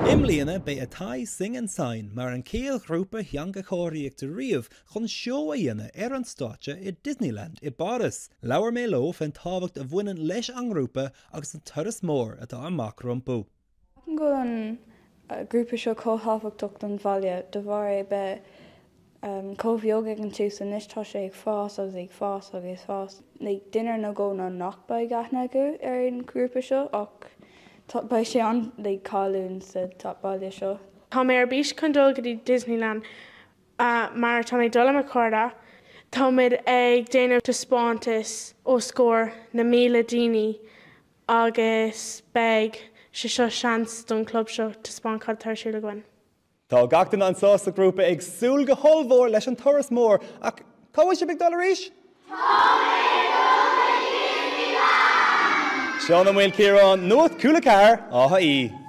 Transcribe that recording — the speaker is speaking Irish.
Mbliana beidh Athy Sing and Sign mar an scéal grúpa theanga comharthaíochta riamh chun seo a dhéanamh an stáitse I Disneyland I Baris. Leabhar mé leo fan tábhacht a bhaineann leis an grúpa agus an turas mór atá amach rompú. Go an grúpa seo comharthaíochta an bhaile de bharr be comhbheog an tús an is tá sé ag fás agus fás. Duine nó go ná Nuacht ba gaithne go an grúpa seo ach tá ba Seán cáilún sa tá baile seo. Tá mé ar bís chun dul go dtí Disneyland mar tá mé dul am corda. Tá mid ag déanamh taspáintas ó scór na 1,000 daoine agus beidh sé seo seans don club seo taspáin cad tarsúla ghain. Tá gachtain an sásta grúpa ag súil go holmhór leis an turas mór ach táhaid sé beag dul arís? Seán am bhfuil Ciarán nuacht Cúla4 Athy.